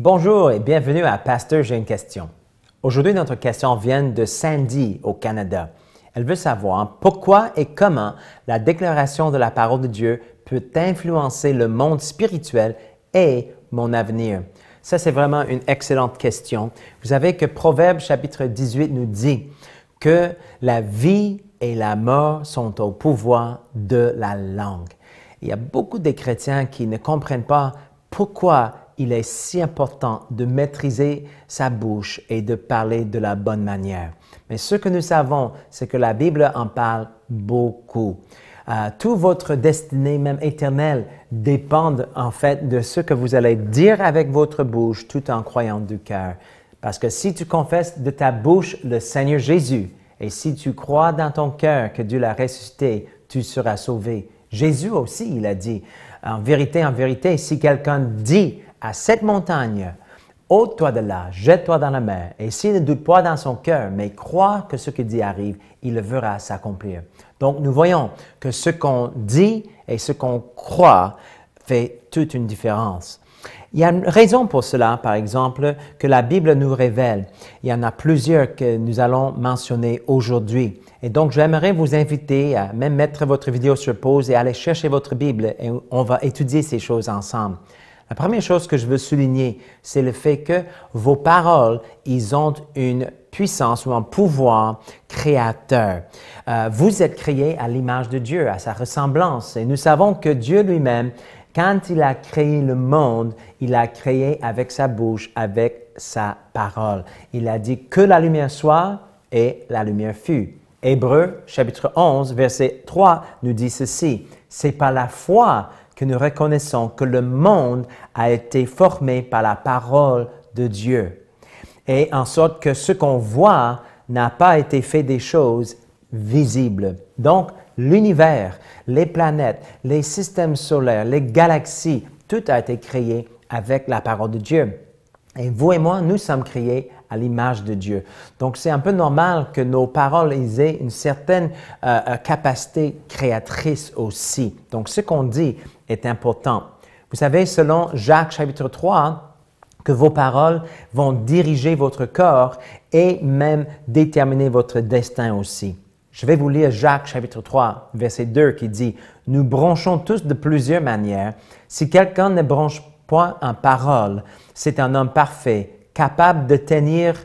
Bonjour et bienvenue à Pasteur, j'ai une question. Aujourd'hui, notre question vient de Sandy au Canada. Elle veut savoir pourquoi et comment la déclaration de la parole de Dieu peut influencer le monde spirituel et mon avenir. Ça, c'est vraiment une excellente question. Vous savez que Proverbe chapitre 18 nous dit que la vie et la mort sont au pouvoir de la langue. Il y a beaucoup de chrétiens qui ne comprennent pas pourquoi il est si important de maîtriser sa bouche et de parler de la bonne manière. Mais ce que nous savons, c'est que la Bible en parle beaucoup. Toute votre destinée, même éternelle, dépend en fait de ce que vous allez dire avec votre bouche tout en croyant du cœur. Parce que si tu confesses de ta bouche le Seigneur Jésus et si tu crois dans ton cœur que Dieu l'a ressuscité, tu seras sauvé. Jésus aussi, il a dit, en vérité, si quelqu'un dit à cette montagne, ôte-toi de là, jette-toi dans la mer, et s'il ne doute pas dans son cœur, mais croit que ce qu'il dit arrive, il le verra s'accomplir. Donc, nous voyons que ce qu'on dit et ce qu'on croit fait toute une différence. Il y a une raison pour cela, par exemple, que la Bible nous révèle. Il y en a plusieurs que nous allons mentionner aujourd'hui. Et donc, j'aimerais vous inviter à même mettre votre vidéo sur pause et aller chercher votre Bible et on va étudier ces choses ensemble. La première chose que je veux souligner, c'est le fait que vos paroles, ils ont une puissance ou un pouvoir créateur. Vous êtes créés à l'image de Dieu, à sa ressemblance. Et nous savons que Dieu lui-même, quand il a créé le monde, il a créé avec sa bouche, avec sa parole. Il a dit que la lumière soit et la lumière fut. Hébreux, chapitre 11, verset 3, nous dit ceci. C'est par la foi que nous reconnaissons que le monde a été formé par la parole de Dieu. Et en sorte que ce qu'on voit n'a pas été fait des choses visibles. Donc, l'univers, les planètes, les systèmes solaires, les galaxies, tout a été créé avec la parole de Dieu. Et vous et moi, nous sommes créés à l'image de Dieu. Donc, c'est un peu normal que nos paroles aient une certaine capacité créatrice aussi. Donc, ce qu'on dit est important. Vous savez, selon Jacques chapitre 3, que vos paroles vont diriger votre corps et même déterminer votre destin aussi. Je vais vous lire Jacques chapitre 3, verset 2 qui dit « Nous bronchons tous de plusieurs manières. Si quelqu'un ne bronche point en parole, c'est un homme parfait, capable de tenir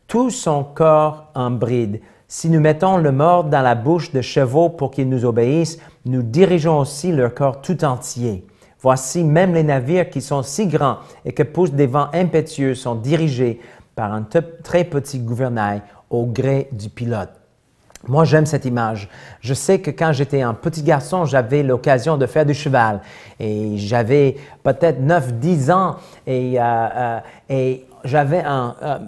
tout son corps en bride. Si nous mettons le mort dans la bouche de chevaux pour qu'ils nous obéissent, nous dirigeons aussi leur corps tout entier. Voici même les navires qui sont si grands et que poussent des vents impétueux sont dirigés par un très petit gouvernail au gré du pilote. » Moi, j'aime cette image. Je sais que quand j'étais un petit garçon, j'avais l'occasion de faire du cheval. Et j'avais peut-être 9-10 ans et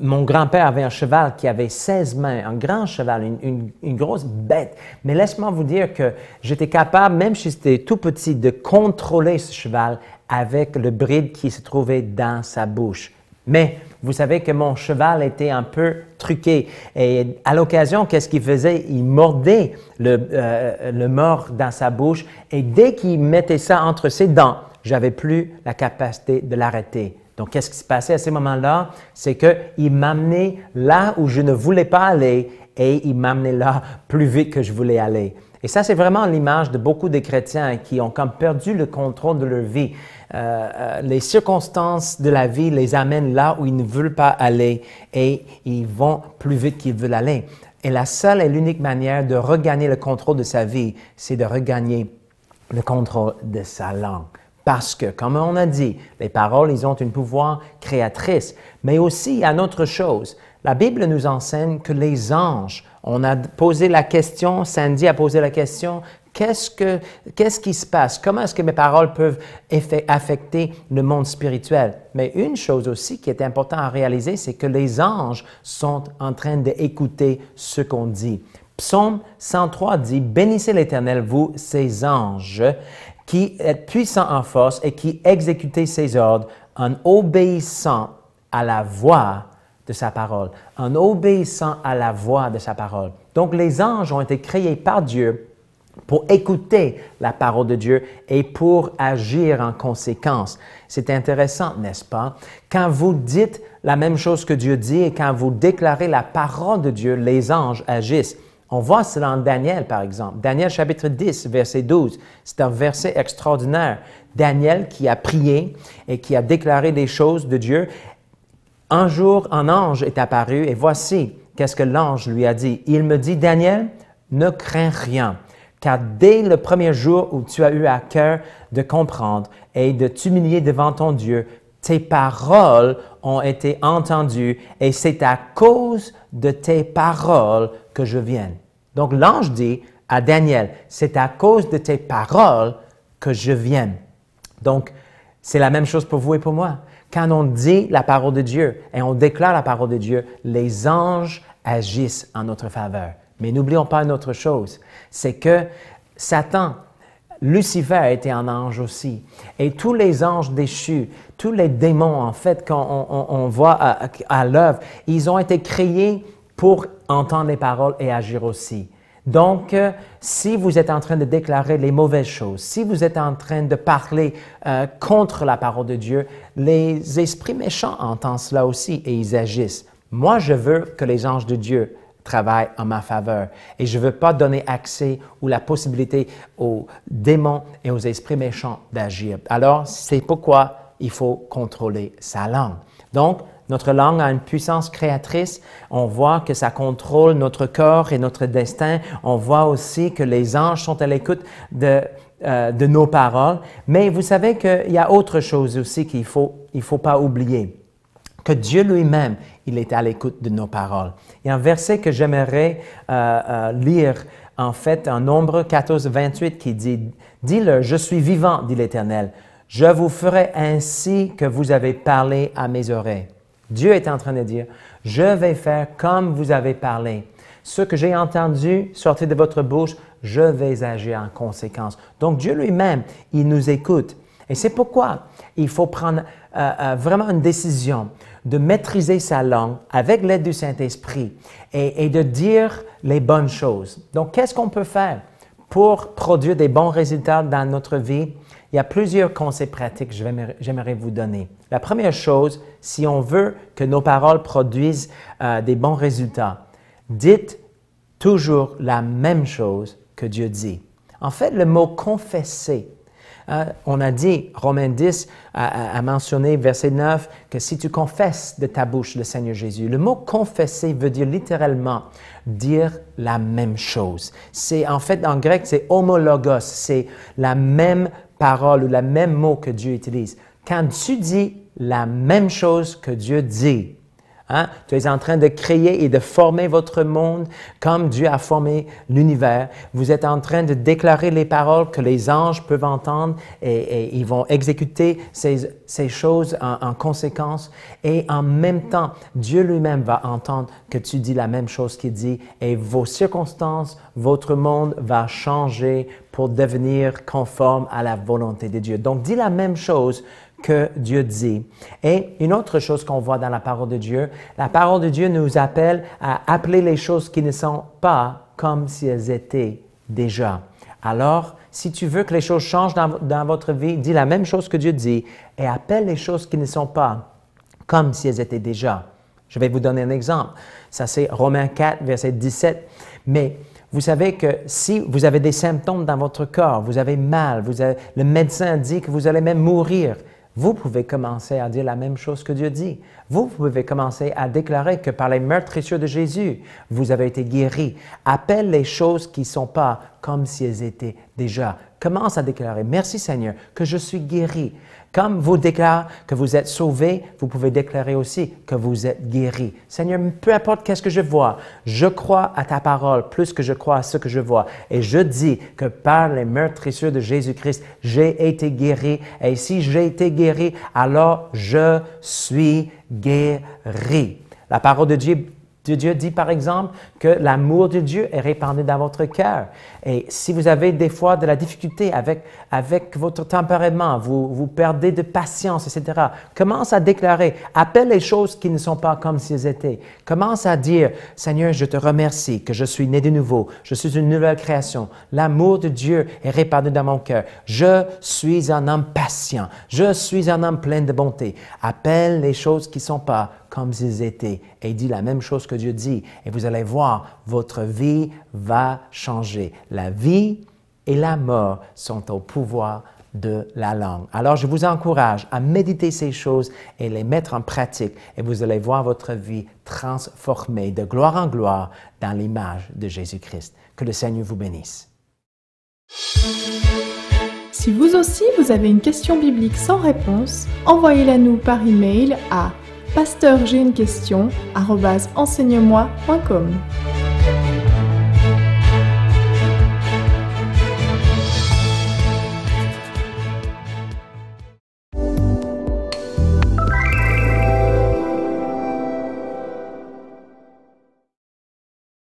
mon grand-père avait un cheval qui avait 16 mains, un grand cheval, une grosse bête. Mais laisse-moi vous dire que j'étais capable, même si j'étais tout petit, de contrôler ce cheval avec le bride qui se trouvait dans sa bouche. Mais vous savez que mon cheval était un peu truqué et à l'occasion, qu'est-ce qu'il faisait? Il mordait le mors dans sa bouche et dès qu'il mettait ça entre ses dents, j'avais plus la capacité de l'arrêter. Donc, qu'est-ce qui se passait à ce moment-là? C'est qu'il m'amenait là où je ne voulais pas aller et il m'amenait là plus vite que je voulais aller. Et ça, c'est vraiment l'image de beaucoup de chrétiens qui ont comme perdu le contrôle de leur vie. Les circonstances de la vie les amènent là où ils ne veulent pas aller et ils vont plus vite qu'ils veulent aller. Et la seule et l'unique manière de regagner le contrôle de sa vie, c'est de regagner le contrôle de sa langue. Parce que, comme on a dit, les paroles, ils ont un pouvoir créatrice. Mais aussi, il y a une autre chose. La Bible nous enseigne que les anges, on a posé la question, Sandy a posé la question, qu'est-ce qui se passe? Comment est-ce que mes paroles peuvent affecter le monde spirituel? Mais une chose aussi qui est importante à réaliser, c'est que les anges sont en train d'écouter ce qu'on dit. Psaume 103 dit « Bénissez l'Éternel, vous, ses anges, qui êtes puissants en force et qui exécutez ses ordres en obéissant à la voix de sa parole, en obéissant à la voix de sa parole. » Donc, les anges ont été créés par Dieu pour écouter la parole de Dieu et pour agir en conséquence. C'est intéressant, n'est-ce pas? Quand vous dites la même chose que Dieu dit et quand vous déclarez la parole de Dieu, les anges agissent. On voit cela en Daniel, par exemple. Daniel chapitre 10, verset 12. C'est un verset extraordinaire. Daniel qui a prié et qui a déclaré des choses de Dieu. Un jour, un ange est apparu et voici qu'est-ce que l'ange lui a dit. Il me dit, Daniel, ne crains rien. Car dès le premier jour où tu as eu à cœur de comprendre et de t'humilier devant ton Dieu, tes paroles ont été entendues et c'est à cause de tes paroles que je viens. Donc l'ange dit à Daniel, c'est à cause de tes paroles que je viens. Donc c'est la même chose pour vous et pour moi. Quand on dit la parole de Dieu et on déclare la parole de Dieu, les anges agissent en notre faveur. Mais n'oublions pas une autre chose, c'est que Satan, Lucifer était un ange aussi. Et tous les anges déchus, tous les démons en fait qu'on voit à l'œuvre, ils ont été créés pour entendre les paroles et agir aussi. Donc, si vous êtes en train de déclarer les mauvaises choses, si vous êtes en train de parler contre la parole de Dieu, les esprits méchants entendent cela aussi et ils agissent. Moi, je veux que les anges de Dieu travaillent en ma faveur et je ne veux pas donner accès ou la possibilité aux démons et aux esprits méchants d'agir. Alors, c'est pourquoi il faut contrôler sa langue. Donc, notre langue a une puissance créatrice. On voit que ça contrôle notre corps et notre destin. On voit aussi que les anges sont à l'écoute de nos paroles. Mais vous savez qu'il y a autre chose aussi qu'il ne faut pas oublier. Que Dieu lui-même, il est à l'écoute de nos paroles. Il y a un verset que j'aimerais lire, en fait, en Nombre 14, 28, qui dit « Dis-le, je suis vivant, dit l'Éternel. Je vous ferai ainsi que vous avez parlé à mes oreilles. » Dieu est en train de dire, je vais faire comme vous avez parlé. Ce que j'ai entendu sortir de votre bouche, je vais agir en conséquence. Donc Dieu lui-même, il nous écoute. Et c'est pourquoi il faut prendre vraiment une décision de maîtriser sa langue avec l'aide du Saint-Esprit et de dire les bonnes choses. Donc, qu'est-ce qu'on peut faire pour produire des bons résultats dans notre vie? Il y a plusieurs conseils pratiques que j'aimerais vous donner. La première chose, si on veut que nos paroles produisent des bons résultats, dites toujours la même chose que Dieu dit. En fait, le mot « confesser », on a dit, Romains 10 a mentionné, verset 9, que si tu confesses de ta bouche le Seigneur Jésus, le mot « confesser » veut dire littéralement dire la même chose. C'est en fait, en grec, c'est « homologos », c'est la même parole ou le même mot que Dieu utilise. Quand tu dis la même chose que Dieu dit, tu es en train de créer et de former votre monde comme Dieu a formé l'univers. Vous êtes en train de déclarer les paroles que les anges peuvent entendre et ils vont exécuter ces choses en conséquence. Et en même temps, Dieu lui-même va entendre que tu dis la même chose qu'il dit et vos circonstances, votre monde va changer pour devenir conforme à la volonté de Dieu. Donc, dis la même chose que Dieu dit. Et une autre chose qu'on voit dans la parole de Dieu, la parole de Dieu nous appelle à appeler les choses qui ne sont pas comme si elles étaient déjà. Alors, si tu veux que les choses changent dans votre vie, dis la même chose que Dieu dit et appelle les choses qui ne sont pas comme si elles étaient déjà. Je vais vous donner un exemple. Ça, c'est Romains 4, verset 17. Mais vous savez que si vous avez des symptômes dans votre corps, vous avez mal, le médecin dit que vous allez même mourir, vous pouvez commencer à dire la même chose que Dieu dit. Vous pouvez commencer à déclarer que par les meurtrissures de Jésus, vous avez été guéris. Appelle les choses qui ne sont pas comme si elles étaient déjà. Commence à déclarer, merci Seigneur, que je suis guéri. Comme vous déclarez que vous êtes sauvé, vous pouvez déclarer aussi que vous êtes guéri. Seigneur, peu importe qu'est-ce que je vois, je crois à ta parole plus que je crois à ce que je vois. Et je dis que par les meurtrissures de Jésus-Christ, j'ai été guéri. Et si j'ai été guéri, alors je suis guéri. La parole de Dieu Dieu dit par exemple que l'amour de Dieu est répandu dans votre cœur. Et si vous avez des fois de la difficulté avec votre tempérament, vous perdez de patience, etc., commence à déclarer, appelle les choses qui ne sont pas comme si elles étaient. Commence à dire, Seigneur, je te remercie que je suis né de nouveau, je suis une nouvelle création. L'amour de Dieu est répandu dans mon cœur. Je suis un homme patient. Je suis un homme plein de bonté. Appelle les choses qui ne sont pas comme s'ils étaient et dis la même chose que Dieu dit. Et vous allez voir, votre vie va changer. La vie et la mort sont au pouvoir de la langue. Alors, je vous encourage à méditer ces choses et les mettre en pratique et vous allez voir votre vie transformée de gloire en gloire dans l'image de Jésus-Christ. Que le Seigneur vous bénisse. Si vous aussi, vous avez une question biblique sans réponse, envoyez-la nous par email à pasteurj'ainequestion@enseigne-moi.com.